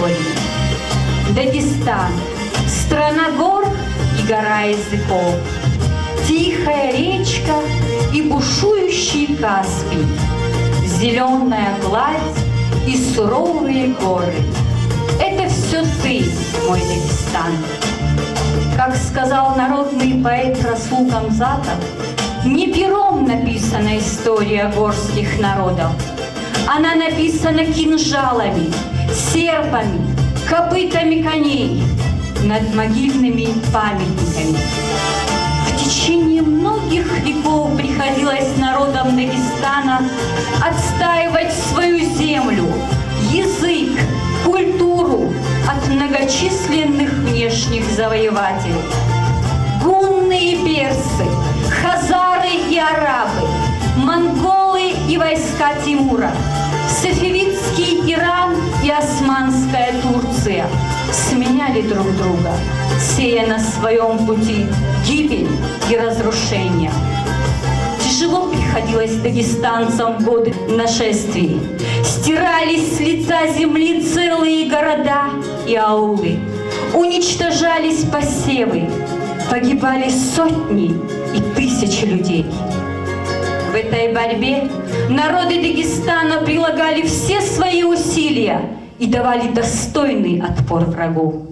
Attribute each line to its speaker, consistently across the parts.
Speaker 1: истории. Дагестан – страна гор и гора языков, тихая речка и бушующий Каспий, зеленая гладь и суровые горы. Это все ты, мой Дагестан. Как сказал народный поэт Расул Гамзатов, не пером написана история горских народов. Она написана кинжалами, серпами, копытами коней, над могильными памятниками. В течение многих веков приходилось народам Дагестана отстаивать свою землю, язык, культуру от многочисленных внешних завоевателей. Гунны и персы, хазары и арабы, монголы и войска Тимура, сафевидский Иран и османская Турция сменяли друг друга, сея на своем пути гибель и разрушение. Тяжело приходилось дагестанцам в годы нашествий. Стирались с лица земли целые города и аулы. Уничтожались посевы. Погибали сотни и тысячи людей. В этой борьбе народы Дагестана прилагали все свои усилия и давали достойный отпор врагу.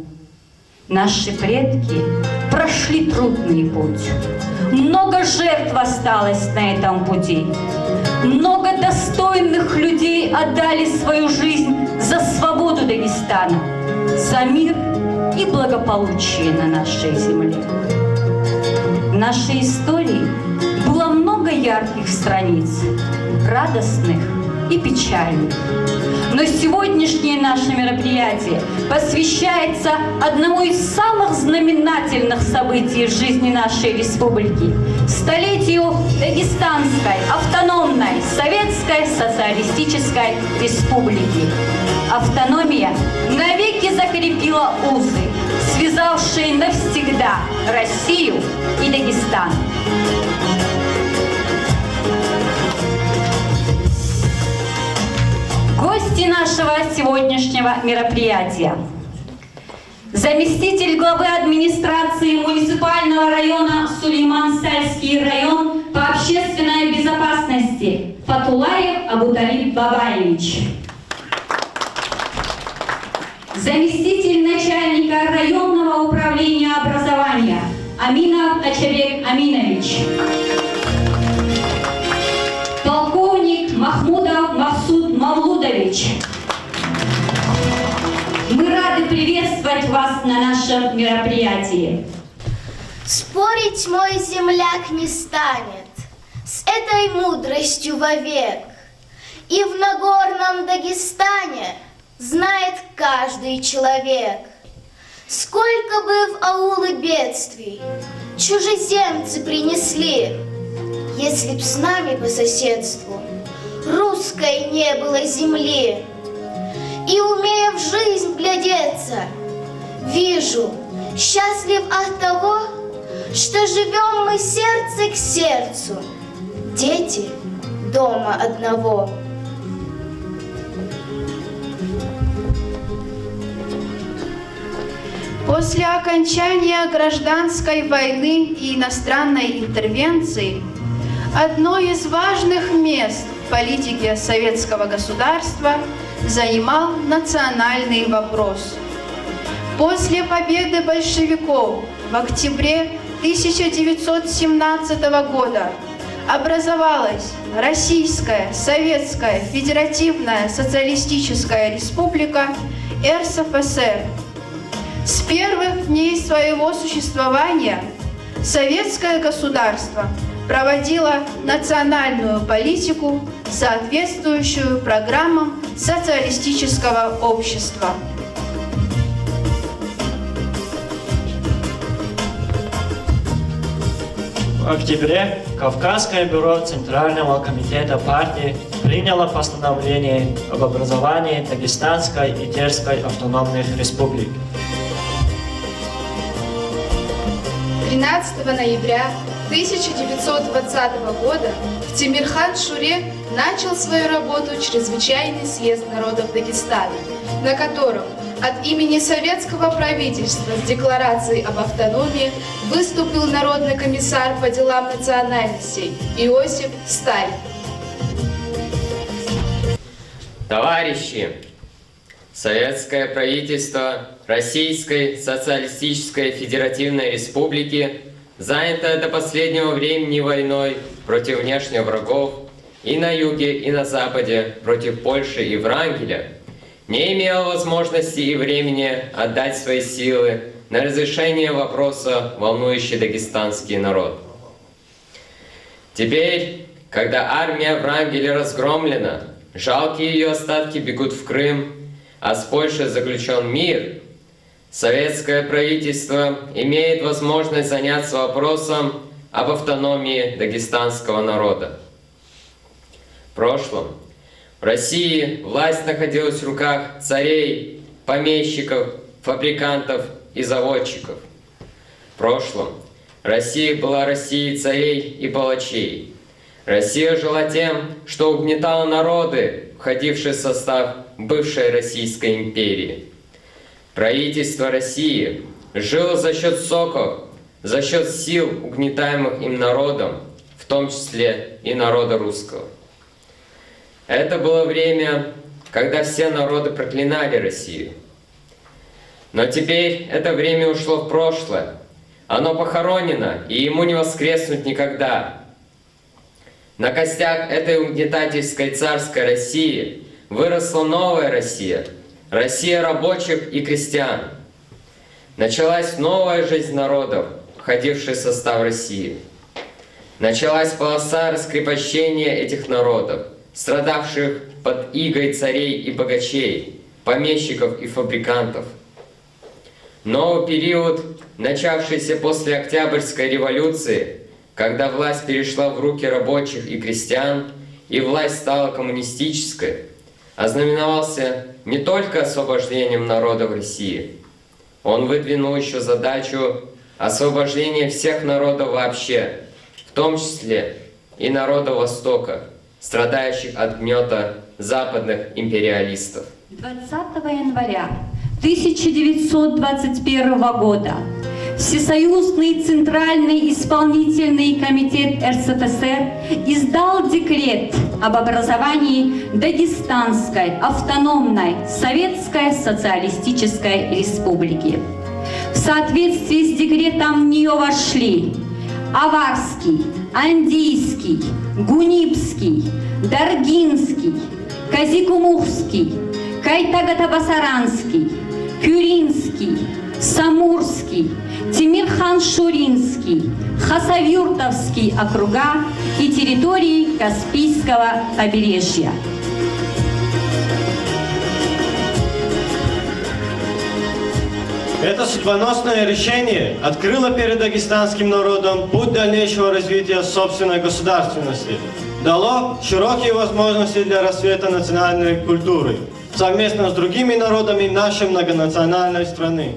Speaker 1: Наши предки прошли трудный путь. Много жертв осталось на этом пути. Много достойных людей отдали свою жизнь за свободу Дагестана, за мир и благополучие на нашей земле. В нашей истории было много ярких страниц, радостных и печальных. Но сегодняшнее наше мероприятие посвящается одному из самых знаменательных событий в жизни нашей республики – столетию Дагестанской автономной Советской Социалистической Республики. Автономия навеки закрепила узы, связавшие навсегда Россию и Дагестан. Гости нашего сегодняшнего мероприятия. Заместитель главы администрации муниципального района Сулейман-Сальский район по общественной безопасности Фатулаев Абуталиб Бабаевич. Заместитель начальника районного управления образования Аминов Ачабек Аминович. Полковник Махмудов Махсуд Мавлудович. Мы рады приветствовать вас на нашем мероприятии.
Speaker 2: Спорить мой земляк не станет с этой мудростью вовек. И в Нагорном Дагестане знает каждый человек, сколько бы в аулы бедствий чужеземцы принесли, если б с нами по соседству русской не было земли. И, умея в жизнь глядеться, вижу, счастлив от того, что живем мы сердце к сердцу, дети дома одного.
Speaker 3: После окончания гражданской войны и иностранной интервенции одно из важных мест в политике советского государства занимал национальный вопрос. После победы большевиков в октябре 1917 года образовалась Российская Советская Федеративная Социалистическая Республика РСФСР. С первых дней своего существования советское государство проводило национальную политику, соответствующую программам социалистического общества.
Speaker 4: В октябре Кавказское бюро Центрального комитета партии приняло постановление об образовании Дагестанской и Терской автономных республик.
Speaker 5: 13 ноября 1920 года в Темирхан-Шуре начал свою работу Чрезвычайный съезд народов Дагестана, на котором От имени советского правительства с декларацией об автономии выступил Народный комиссар по делам национальностей Иосиф Сталин.
Speaker 6: Товарищи, советское правительство Российской Социалистической Федеративной Республики, занятое до последнего времени войной против внешних врагов и на юге, и на западе против Польши и Врангеля, не имело возможности и времени отдать свои силы на разрешение вопроса, волнующий дагестанский народ. Теперь, когда армия Врангеля разгромлена, жалкие ее остатки бегут в Крым, а с Польшей заключен мир, советское правительство имеет возможность заняться вопросом об автономии дагестанского народа. В прошлом в России власть находилась в руках царей, помещиков, фабрикантов и заводчиков. В прошлом Россия была Россией царей и палачей. Россия жила тем, что угнетала народы, входившие в состав бывшей Российской империи. Правительство России жило за счет соков, за счет сил, угнетаемых им народом, в том числе и народа русского. Это было время, когда все народы проклинали Россию. Но теперь это время ушло в прошлое. Оно похоронено, и ему не воскреснуть никогда. На костях этой угнетательской царской России выросла новая Россия, Россия рабочих и крестьян. Началась новая жизнь народов, входивших в состав России. Началась полоса раскрепощения этих народов, страдавших под игой царей и богачей, помещиков и фабрикантов. Новый период, начавшийся после Октябрьской революции, когда власть перешла в руки рабочих и крестьян, и власть стала коммунистической, ознаменовался не только освобождением народа в России. Он выдвинул еще задачу освобождения всех народов вообще, в том числе и народа Востока, страдающих от гнета западных империалистов.
Speaker 1: 20 января 1921 года Всесоюзный Центральный Исполнительный Комитет РСФСР издал декрет об образовании Дагестанской автономной Советской Социалистической Республики. В соответствии с декретом в нее вошли Аварский, Андийский, Гунипский, Даргинский, Казикумухский, Кайтагатабасаранский, Кюринский, Самурский, Темирхан-Шуринский, Хасавюртовский округа и территории Каспийского побережья.
Speaker 7: Это судьбоносное решение открыло перед дагестанским народом путь дальнейшего развития собственной государственности, дало широкие возможности для расцвета национальной культуры совместно с другими народами нашей многонациональной страны.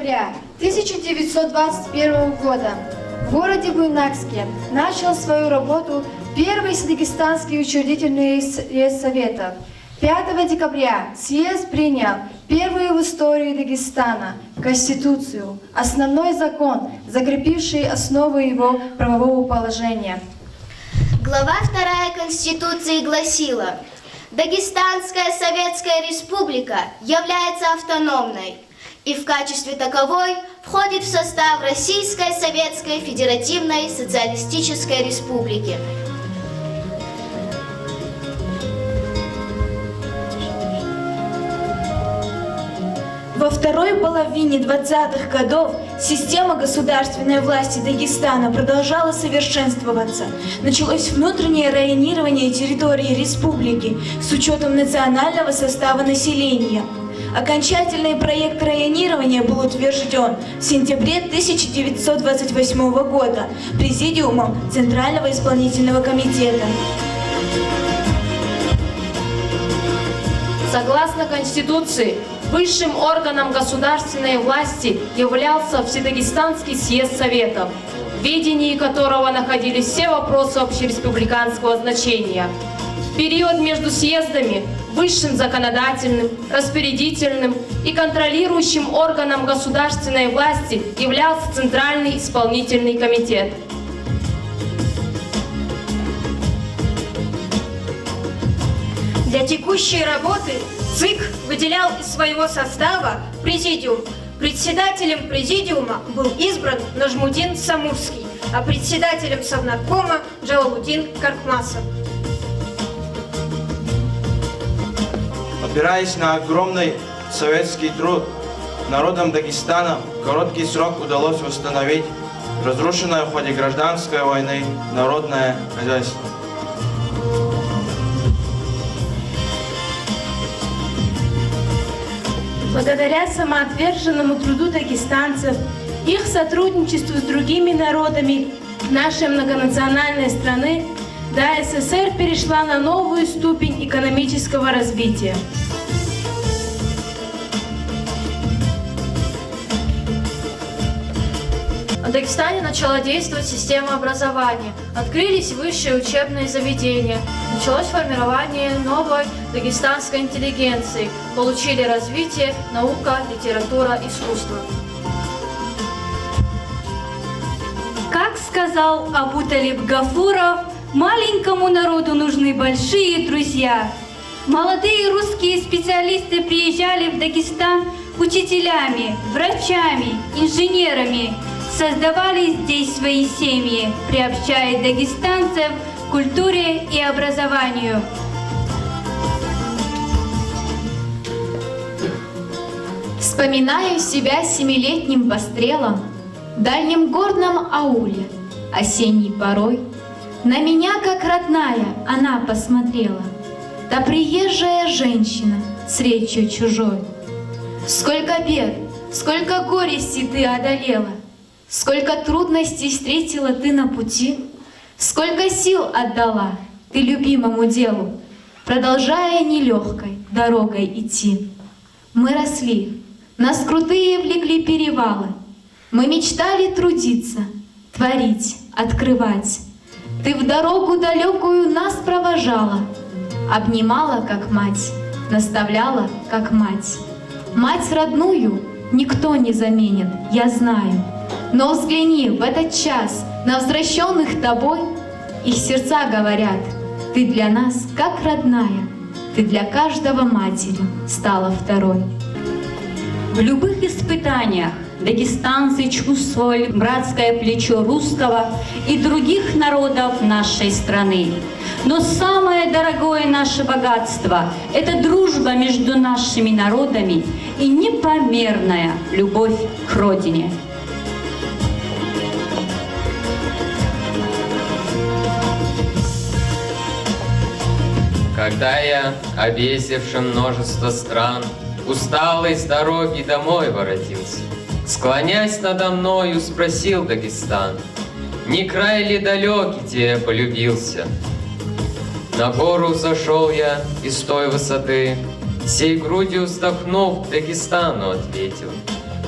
Speaker 8: Декабря 1921 года в городе Буйнакске начал свою работу первый дагестанский учредительный съезд Совета. 5 декабря съезд принял первую в истории Дагестана Конституцию, основной закон, закрепивший основы его правового положения.
Speaker 2: Глава 2 Конституции гласила: Дагестанская Советская Республика является автономной и в качестве таковой входит в состав Российской Советской Федеративной Социалистической Республики.
Speaker 9: Во второй половине 20-х годов система государственной власти Дагестана продолжала совершенствоваться. Началось внутреннее районирование территории республики с учетом национального состава населения. Окончательный проект районирования был утвержден в сентябре 1928 года Президиумом Центрального исполнительного комитета.
Speaker 10: Согласно Конституции, высшим органом государственной власти являлся Вседагестанский съезд Советов, в ведении которого находились все вопросы общереспубликанского значения. В период между съездами высшим законодательным, распорядительным и контролирующим органом государственной власти являлся Центральный исполнительный комитет.
Speaker 11: Для текущей работы ЦИК выделял из своего состава президиум. Председателем президиума был избран Нажмудин Самурский, а председателем Совнаркома Джалалудин Каркмасов.
Speaker 12: Опираясь на огромный советский труд, народам Дагестана в короткий срок удалось восстановить разрушенное в ходе гражданской войны народное хозяйство.
Speaker 9: Благодаря самоотверженному труду дагестанцев, их сотрудничеству с другими народами нашей многонациональной страны, СССР перешла на новую ступень экономического развития.
Speaker 11: В Дагестане начала действовать система образования, открылись высшие учебные заведения, началось формирование новой дагестанской интеллигенции, получили развитие наука, литература, искусство.
Speaker 1: Как сказал Абуталиб Гафуров, маленькому народу нужны большие друзья. Молодые русские специалисты приезжали в Дагестан учителями, врачами, инженерами, создавали здесь свои семьи, приобщая дагестанцев к культуре и образованию.
Speaker 3: Вспоминаю себя 7-летним пострелом в дальнем горном ауле, осенней порой. На меня, как родная, она посмотрела, та приезжая женщина с речью чужой. Сколько бед, сколько горести ты одолела, сколько трудностей встретила ты на пути, сколько сил отдала ты любимому делу, продолжая нелегкой дорогой идти. Мы росли, нас крутые влекли перевалы, мы мечтали трудиться, творить, открывать. Ты в дорогу далекую нас провожала, обнимала, как мать, наставляла, как мать. Мать родную никто не заменит, я знаю. Но взгляни в этот час на возвращенных тобой, их сердца говорят: ты для нас как родная, ты для каждого матерью стала второй.
Speaker 1: В любых испытаниях дагестанцы чувствовали братское плечо русского и других народов нашей страны. Но самое дорогое наше богатство – это дружба между нашими народами и непомерная любовь к родине.
Speaker 6: Когда я, объездивший множество стран, усталый с дороги домой воротился, склонясь надо мною, спросил Дагестан: не край ли далекий тебе полюбился? На гору зашел я из той высоты, сей грудью вздохнув, Дагестану ответил: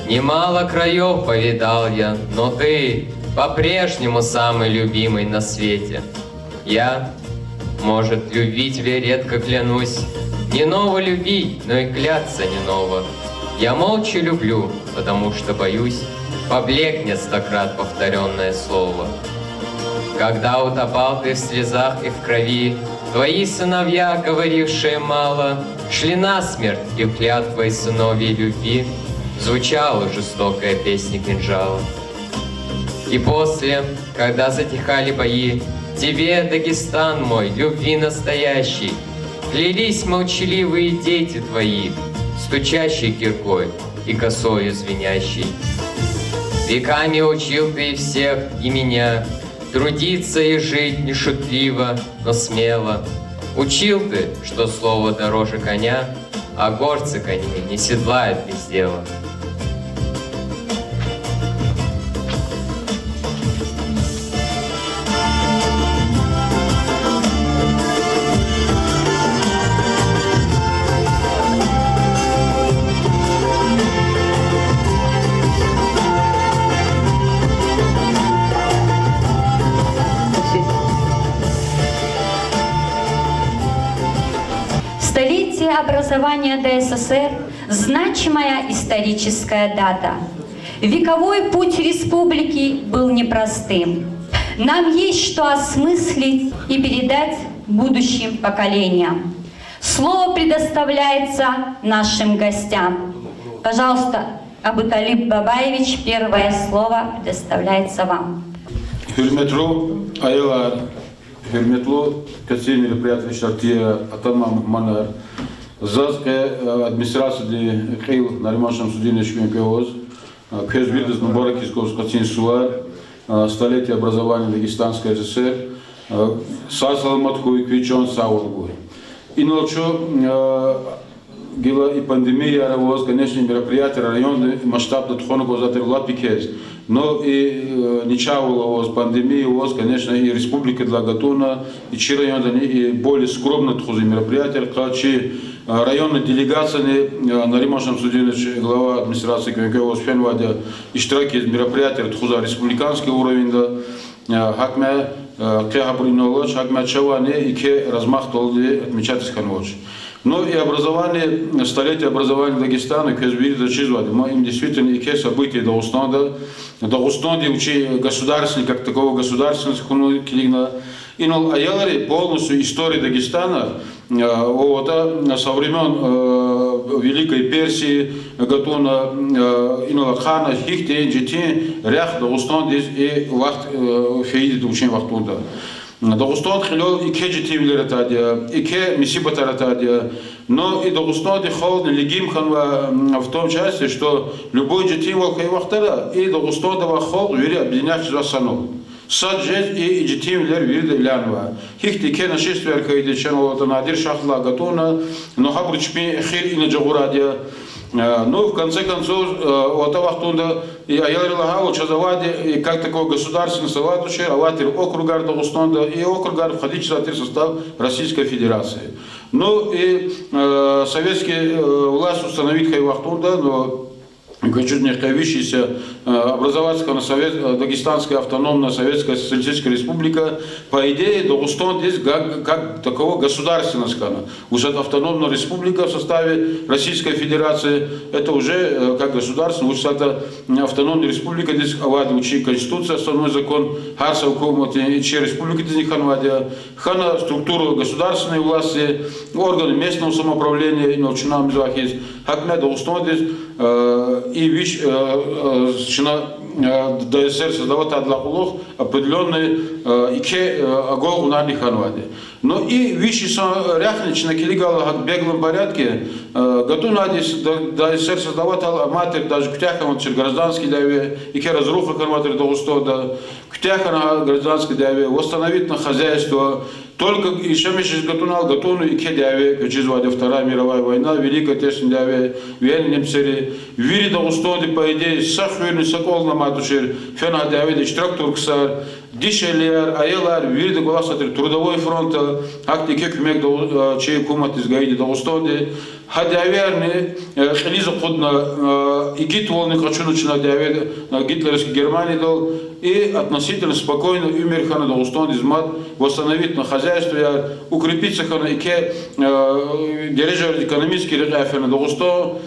Speaker 6: немало краев повидал я, но ты по-прежнему самый любимый на свете. Я, может, любви тебе редко клянусь, Не ново любить, но и кляться не ново. Я молча люблю, потому что боюсь, поблекнет стократ повторенное слово. Когда утопал ты в слезах и в крови, твои сыновья, говорившие мало, шли насмерть, и клятвой сыновьей любви звучала жестокая песня кинжала. И после, когда затихали бои, тебе, Дагестан мой, любви настоящий, клялись молчаливые дети твои, стучащей киркой и косою звенящей. Веками учил ты и всех, и меня, трудиться и жить не шутливо, но смело. Учил ты, что слово дороже коня, а горцы коней не седлают без дела.
Speaker 1: Столетие образования ДССР – значимая историческая дата. Вековой путь республики был непростым. Нам есть что осмыслить и передать будущим поколениям. Слово предоставляется нашим гостям. Пожалуйста, Абуталип Бабаевич, первое слово предоставляется вам.
Speaker 13: Hürmetli ayılar, hürmetli kasir мероприятия şartiye atanmam manar. Зазке администрации Каил Наримашем судебничком ПОЗ, Кэзбирдес Нубарак Исковс Кацин Суар, столетие образования Дагестанской ССР, Сасал Матхуй Квичон Саургуй. И ночью гила и пандемия равоз, конечно, мероприятия районный масштаб до тхонного затер лапикез. Но и ничего с пандемией, конечно, и республика для Гатуна, и чи район, и более скромно тхузи мероприятия, чи районная делегация Наримашем Судинович, глава администрации КМК Фенвадя, и штраки мероприятия тхуза республиканский уровень, да, хакме кехабринолоч, хакме чаване, и ке размах толди отмечать ханвоч. Но и образование, столетие образования Дагестана, мы им действительно и события Дагестана, учи государственный, как такого государственного клигна. И аялари полностью история Дагестана, со времен Великой Персии, Гатуна, Хана, Хихте, Джити, Рях, Дагестан, и Вахт, Феиди, учим Вахтунда. Дагестан хилол и кеджитивлер атадия, и ке мисибатар атадия, но и Дагестан дихол легим ханва в том части, что любой джитив волкай вахтара, и Дагестан давахол вери объединяющий засанул. Саджет и джитивлер вери лянва. Хихти ке нашествие кайдичан вот надир шахла Гатуна, но хабручми хир и наджагурадия. Ну, в конце концов, вот Авахтунда и Аялрилахау Чазавади, и как такой государственный совладущий, Аватир округар Дагестана и округар входящий в состав Российской Федерации. Ну и советские власти установить Хайвахтунда, но чуть не кавищийся образовательно Дагестанская автономная Советская Социалистическая Республика, по идее, Дагестан здесь как такого государственного скана. Уже автономная республика в составе Российской Федерации, это уже как государство, уже это автономная республика, здесь авади учи Конституция, основной закон, харса укомати, и че республики здесь не ханвадия, хана структуру государственной власти, органы местного самоуправления, и научная мизахиз, хакме Дагестан здесь, и ВИЧ ДСР создавать адлахулох определенные ике агол унарни ханваде. Но и ВИЧ ряхнич на килигала в беглом порядке готовы ДСР создавать аматер даже ктяхам гражданский даве ике разруха ханватер Дагестана ктяхам гражданский даве восстановить на хозяйство. Только еще меньше готовы и кедяве, как Вторая мировая война, Великая Отечественная война, немцы, вири Дагестана, по идее, сахверный сокол на матушер, фена дяве, штрафтурксар, дишелер, аелар, вири Дагестана, трудовой фронт, акти кекмек, чей кумат из Гаиди Дагестана, хадяверный, хелиза ходна, и гит волны хочу начинать дяве, на гитлеровской Германии дал, и относительно спокойно умер хана Дагестана, восстановить на хозяйство. хозяйство, укрепиться ике дирижер экономический регионы Дагестан,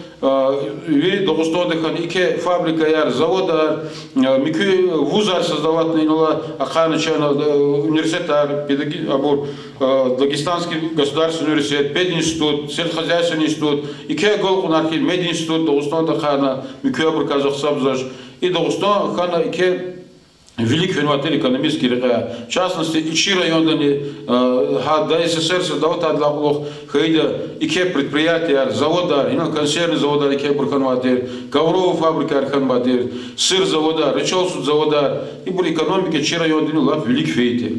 Speaker 13: вид Дагестан ике фабрика, завода, микю вузар создавать на Аханычана университет, абур Дагестанский государственный университет, пединститут, сельскохозяйственный институт, ике голкунархи мединститут Дагестан Хана, микю абур Казахсабзаж и Дагестан Хана ике великий ферматер экономический регион, в частности, Ичи райондани, да СССР создавать адлахлох, хайда ике предприятия, завода, консервный завода ике бурханватер, ковровая фабрика арханватер, сыр завода, рычалсуд завода, и бур экономики Ичи райондани лав велик фейтер.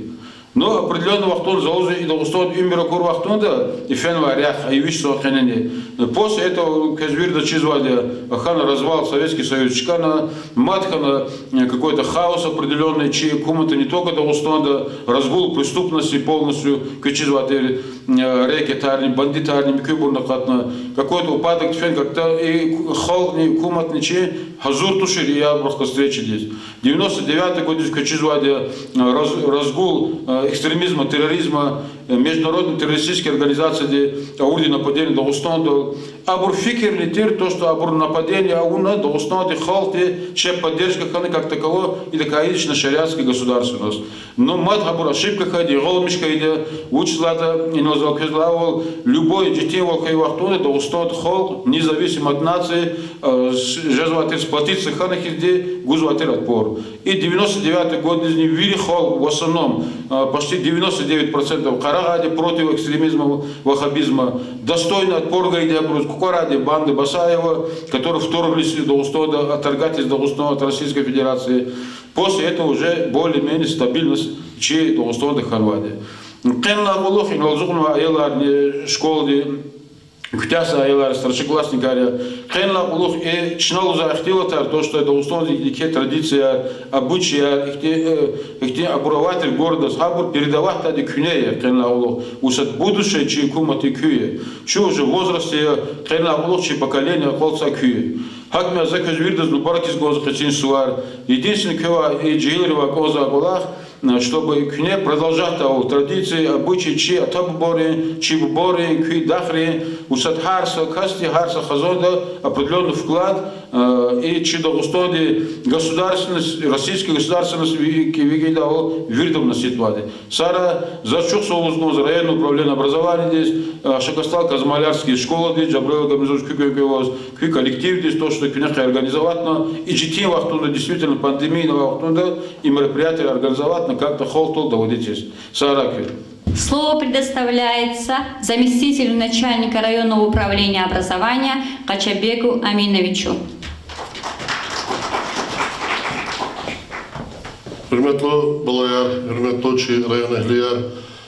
Speaker 13: Но определенный вахтон заузы и Дагестан умер вахтонда и фенварях, а и вещь сохранение. После этого Казвирда чизвали хана развал Советский Союз, чкана матхана какой-то хаос определенный, чьи куматы не только Дагестана, разгул преступности полностью, качизвали рекетарни, бандитарни, кюбурнакатна, какой-то упадок фен как-то и халкни куматни чьи хазур тушили я просто встречи здесь. 99-й год здесь качизвали разгул экстремизма, терроризма, международной террористической организации, аурди нападения Дагестана, абур фикер литер, то, что абур нападение, ауна, Дагестана, халти, чья поддержка ханы как таково, и такая личная шариатская государственность. Но мат абур ошибка хади, голмишка иде, училата, и назвал кезлавол, любой детей волкай вахтуны, Дагестан, хал, независимо от нации, жезватер сплотиться ханы хизде, гузватер отпор. И 99-й год из них вили хал, в основном, почти 99% Карагаде против экстремизма, ваххабизма, достойный отпор гайде обрус, Кукараде, банды Басаева, которые вторглись в Дагестан, отторгать из Дагестана от Российской Федерации. После этого уже более-менее стабильность чьей Дагестана Хорватии. Кенла Волох и Налзукна Аялар школы, Ктяса Аялар, старшеклассника Ария, Кенла Волох и Чналуза Ахтилатар, то, что Дагестан, их традиция, обычая, их обурователь города Схабур, передавать тади кюнея, Кенла Волох, усад будущее, чьи куматы кюе, чьи уже в возрасте Кенла Волох, чьи поколения холца кюе. Хакмя заказвирдас нубаркис гоза хачин суар, единственный кюа и джилерева гоза Голах, чтобы кюне продолжать традиции, обычаи, чьи атабубори, чьи бубори, кюи дахри, усад харса, касти харса хазода, определенный вклад, и чьи Дагестане государственность, российская государственность вигейдал вирдом ситуации. Сара зачух соузгоз районное управление образования здесь, Шакастал Казмалярские школы здесь, Джабрел Гамизович кюи коллектив здесь, то, что кюнехи организовать, и джитим вахтунда, действительно пандемийного вахтунда, и мероприятия организовать, как-то холтул доводитесь. Сара кюи.
Speaker 1: Слово предоставляется заместителю начальника районного управления образования Качабеку Аминовичу.
Speaker 14: Hürmetli balayar, hürmetli çi rayon ehliyer,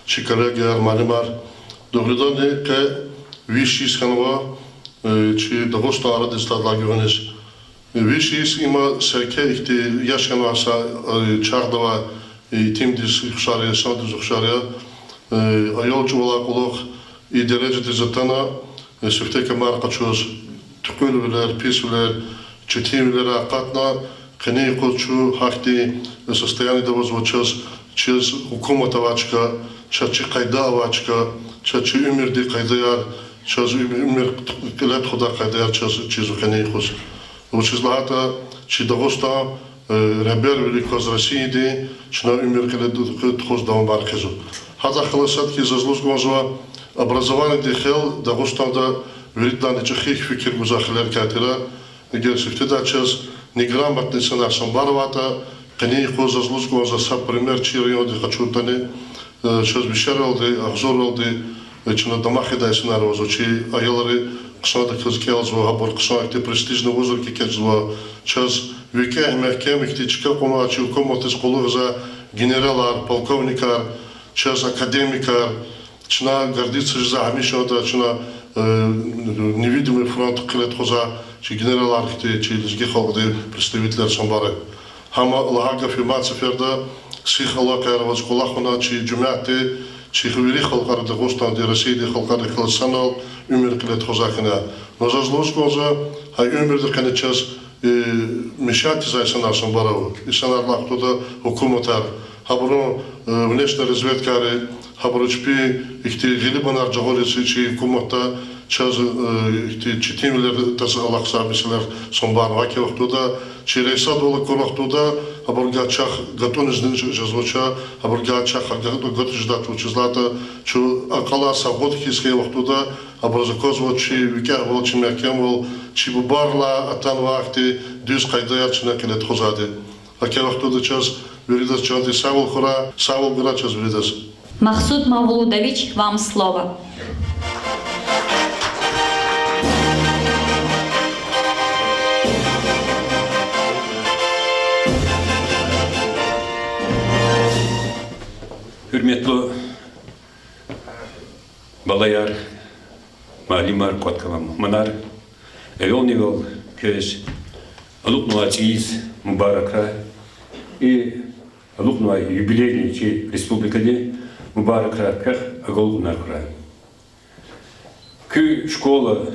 Speaker 14: çi kolegiyer, malimar, doğrudan ki vişis kanva, çi Dagostan aradı stadla güveniş. Vişis ima serke ihti yaş kanvasa çardava timdiz xuşarya, sandiz xuşarya, ayolcu olak olak i derecede zatana süfteke markaçoz, tükülüler, pisüler, çetimler akatna, Кеней хочу хахти состояние довозва через хукумата вачка, чачи кайда вачка, чачи умерди кайдаяр, час умер лет хода кайдаяр, через кеней хос. Через лата, чи Дагестан, ребер велико из России ди, чи на умер келет хос дам маркезу. Хаза халасатки зазлуз гонзва образование ди хел Дагестан да веритан чехих фикир гузахлер катера, где сифтеда час неграмотница наша барвата, кней хоза злузгова за сам пример чирион ди хачутане, час бишерал ди ахзорал ди, чина дамахи дай сенарва зочи аялари ксада казкел зва хабар ксак ти престижный возраст кек зва час вике мехкем ихти чика кома чи коматис колу за генералар, полковникар, час академикар, чина гордится за амишота, чина невидимый фронт клет хоза чи генерал архите, чи лизги халкы представителер самбары. Хама лахака фирмация ферда, сих алака яраваз колахуна, чи джумяты, чи хвили халкар Дагестан, ди России, ди халкар ди халсанал, умер клет хозахина. Но за злозгон за, хай умер ди кане час мешати за санар самбарау. И санар лах туда хукуматар. Хабру внешне разведкари, хабарчпи ихти гилибанар жаголеси чи кумата час ихти читимлер тас алаксабислер сомбар ваки вақтуда чи рейса дола корвақтуда хабаргачах готонизни жазвача хабаргачах готиждат учизлата чу акала саготхиске вақтуда хабарзаkozvo чи виках вол чи мякем вол чи бубарла атан вақти дюз қайдая чина келет хозаде ваки вақтуда час веридас чанти савол хора савол бира час веридас.
Speaker 1: Махсуд Мавлудович, вам слово.
Speaker 15: Hürmetli balayar, malimar, kotkava manar, evol köz, aluknu aziz, mübarekra и aluknu юбилейный чи республикаде mübarekra kah agolgunarkra. Kü школа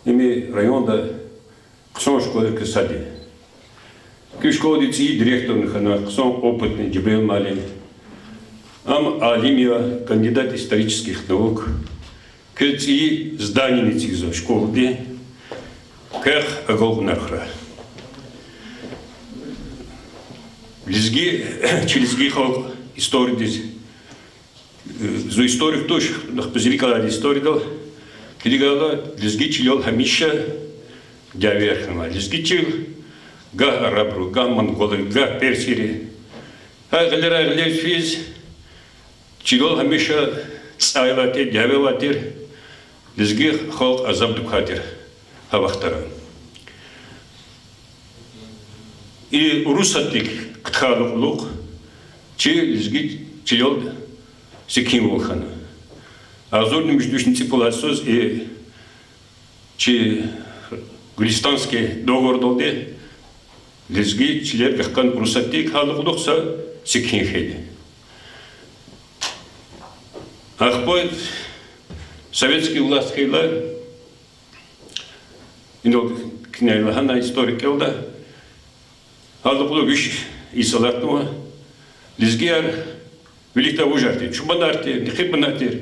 Speaker 15: ими районда ксон школы ксади. Kü школа дици директорных она ксон опытный Джибрил Малин. Ам Алимия, кандидат исторических наук, кельци здание цизо школы, как аголнахра. Лизги, через гихал истории здесь, за историю тоже, нах позрикала историю дал, килигала лизги чилел хамиша, дяверхама, лизги чил, га арабру, га монголы, га персири, а галера физ. Чигол хамиша цайлатер, дявелатер, лизги халк азаб дукатер, хавахтара. И урусатик ктхалук лук, чи лизги чигол секим волхана. Азорный междушный ципуласоз и чи гулистанский договор долде, лизги чилер гахкан урусатик халук лукса секим хеди. Ахпой советский власть кейла, иног князь хана историк келда, алдыпло виш исалатного, лизгияр великта ужартер, чубанартер, нехибанартер,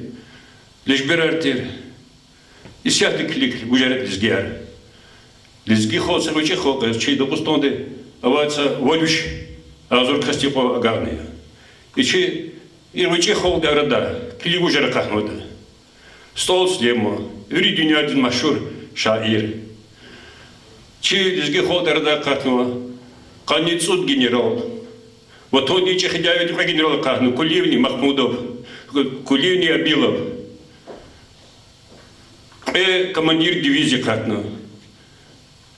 Speaker 15: лишберартер, исяхты клик ужарет лизгияр. Лизги холса ручи холка, чей допустонде, аваца волюш, азур кастипо агарния. И чей и ручи холда рада, кили ужара кахнода. Стол слема, юри дюня один машур шаир. Чи лизги холда рада кахнова, каницуд генерал. Вот он ничего хидяет про генерала кахну, Кулиевни Махмудов, Кулиевни Абилов. Командир дивизии кахну.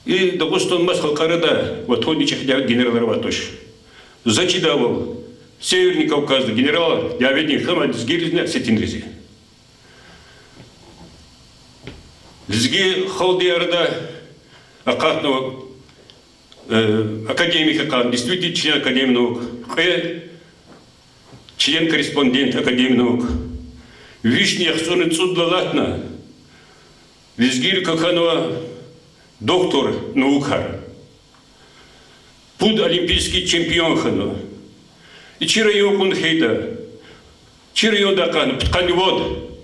Speaker 15: И допустим масхал карада, вот он ничего хидяет генерал Раватош. Зачидавал. Северный Кавказ, генерал, я ведь хама сгиризня сетинризи. Лизги холдиарда акатного академика кан, действительно член Академии наук, член-корреспондент Академии наук. Вишня хсоны цудлалатна, лизгир каканова доктор наукар. Пуд олимпийский чемпион хано. И чира йокун хейда, чира йодакан, тканевод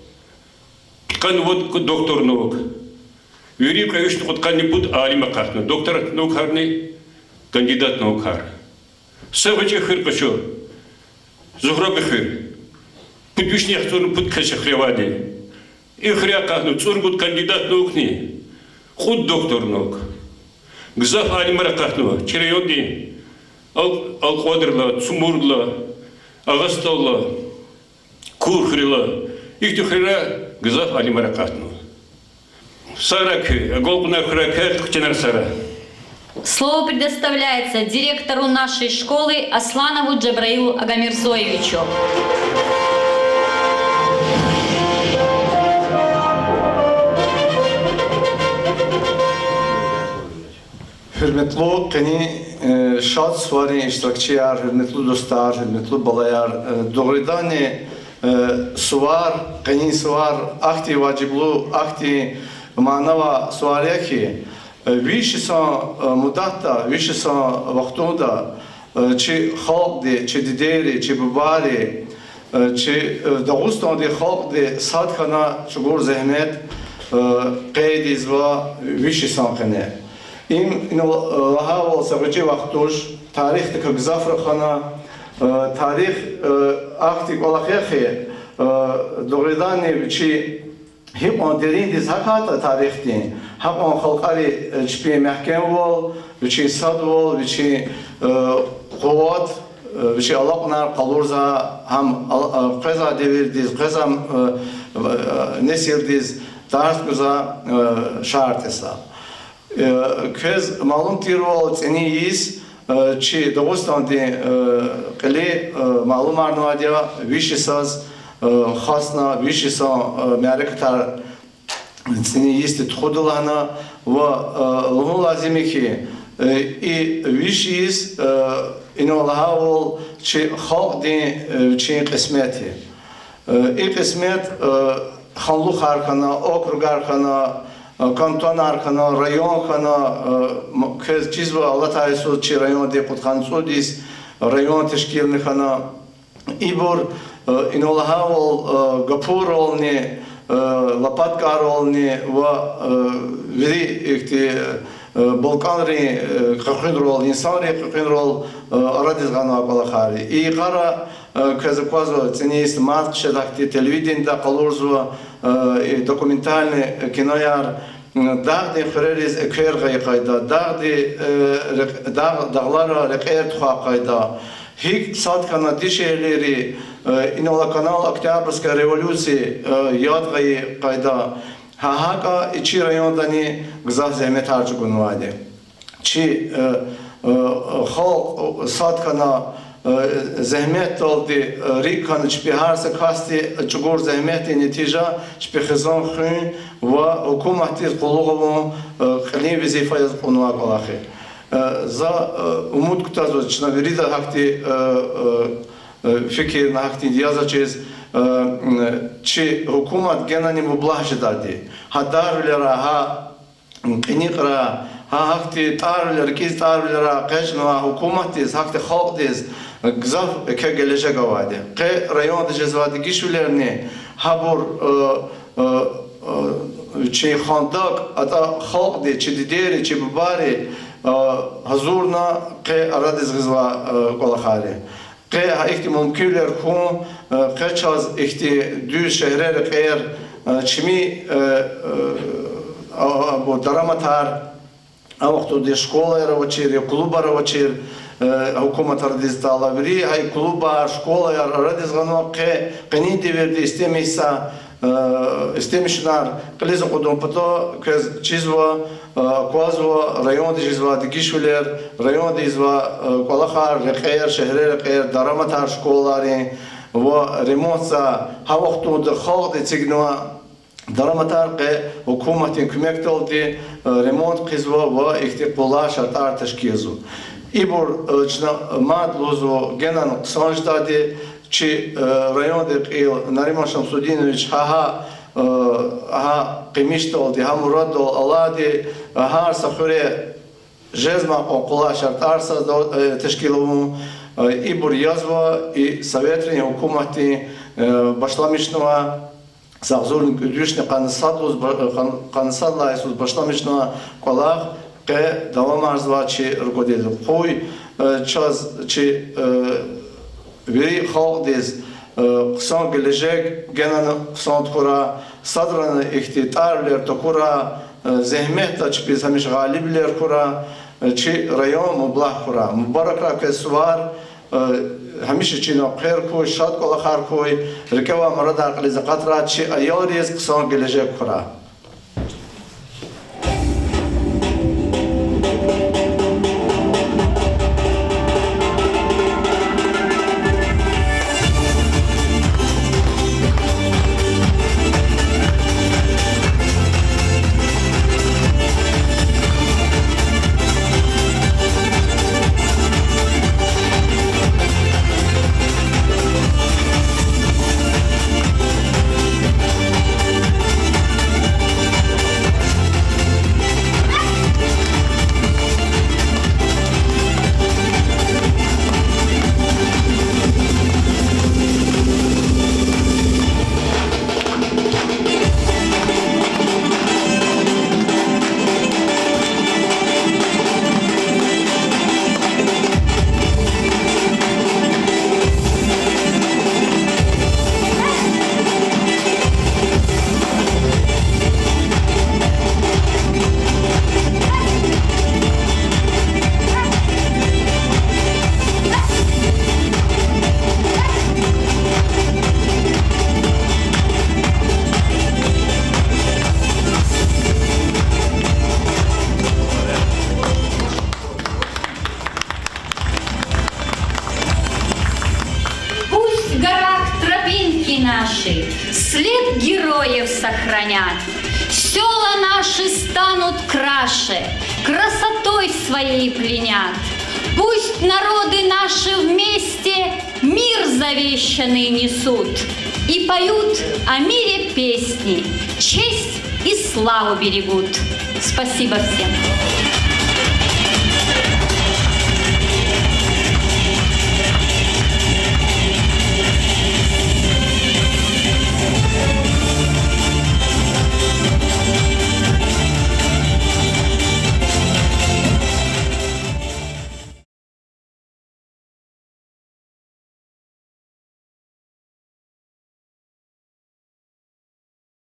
Speaker 15: доктор наук. Юрий Правишный тканевод алимакатна, доктор наукарный, кандидат наукар. Савача хыркачо, зухрабы хыр, путвишнях цурн путкача хревади. И хрякахну цургут кандидат наукни, худ доктор наук. Гзаф алимаракатнова, чира йоди. Ал-Квадрла, Цумурдла, Агасталла, Курхрила, их тухрира Гзаф Алимаракатну. Сарак, Голбна Хракат, Ктенарсара.
Speaker 1: Слово предоставляется директору нашей школы Асланову Джабраилу Агамирзоевичу.
Speaker 16: Hürmetli keni şad suvari iştirakçılar, hürmetli dostlar, hürmetli balayar, doğrudan suvar, keni suvar, akti vaciblu, akti manava suariya ki, više sa mudata, više sa vaktunda, či halk de, či dideri, či bubari, чи Дагустан де халк де садхана чугур зехмет قیدیز و ویشی سانخنه. این لها و سرچه وقتوش تاریخ تک گذافر خانه تاریخ آختی کلاخیه دوغیدانی چی هم آن درین دیز حقات تاریخ دین هم آن خلقاری چپی محکم ول وچی صد ول وچی قوت وچی علاق نار قلورزا هم قزا devir diz قزا nesil diz Tarz güza şart esa. Köz malum tirol ceni yiz çi Dağıstan de kale malum arnavadiya vişisaz xasna vişisa meraktar ceni yiz de txudulana ve onun lazım ki vişiz inolaha ol çi halk de çi kısmeti. Kısmet Xanlıq arxana, okrug arxana, kanton arxana, rayon arxana, köz çiz ve Allah Teala çi rayon deputxan sudis, rayon teşkilini xana, ibur inolaha ol gapur olni, lapatkar olni ve veri ikti Balkanri qırqın rol, insanri qırqın rol aradizgana qalaxari. İqara Казаквазо ценеист матче дахти телевиденда қалурзу документальный кинояр дағди хререз эквергай қайда дағди дағлара рекер туха қайда хик садкана дишелери инола канал Октябрьской революции ядгай қайда хахака ичи райондани гзах земе тарчугунваде чи хал садкана zahmet oldu, rikan çpihar kasti çugur zahmeti netija çpihizan xün ve hükümeti quluğum qani vazifayı qonwa qalaxi. Za umut kutazo çna verida hakti fikir na hakti yazacağız çi hükümet genani mublahı dadi. Hadarlara ha qiniqra ha hakti tarlar kiz tarlara qajna hükümetiz hakti xalqdiz Gzaf ke gelecek avade. Ke rayon cezvadi gişulerini habur çi xandak ata xalq de çi dideri çi bari hazurna ke aradiz gzva qolaxari. Ke ha ihti mumkünler kum ke çaz ihti dü şehrer qeyr çimi bu daramatar avaqtu de şkola ravçir kluba ravçir hükümet aradizda veri hay kluba şkola aradizgano ke qanidi verdi istemeysa istemişler qaliz qudum pato kez çizva quazva rayon çizva dikişuler rayon çizva qolaxar qeyr şehrer qeyr daramatar şkolaları ve remontsa ha vaqtu de xalq tignoa daramatar ke hükümetin kömekte oldu remont qizva ve istiqbala şartlar teşkizu İbur madluzu genan sanjdadi çi rayonda il Nariman Şamsudinoviç ha qimişte oldu ha murad aladi ha sahure jezma okula şartarsa teşkilovu İbur yazva i Sovetrin hükümeti başlamışnova Sağzurun güdüşne kanısadla Isus başlamışnova kolaq Ke davam arzva çi rukodedu. Xoy çaz çi veri xalq dez qısan gelecek genan qısan tkura sadran ihtitarler tokura zehmet da çi biz hamish galibler kura çi rayon mublah kura mubarak ra ke suvar hamish çi no khair koy şad kola khar koy rikava marad aqli zaqatra çi ayoriz qısan gelecek kura
Speaker 1: героев сохранят. Села наши станут краше, красотой своей пленят. Пусть народы наши вместе мир завещанный несут и поют о мире песни, честь и славу берегут. Спасибо всем.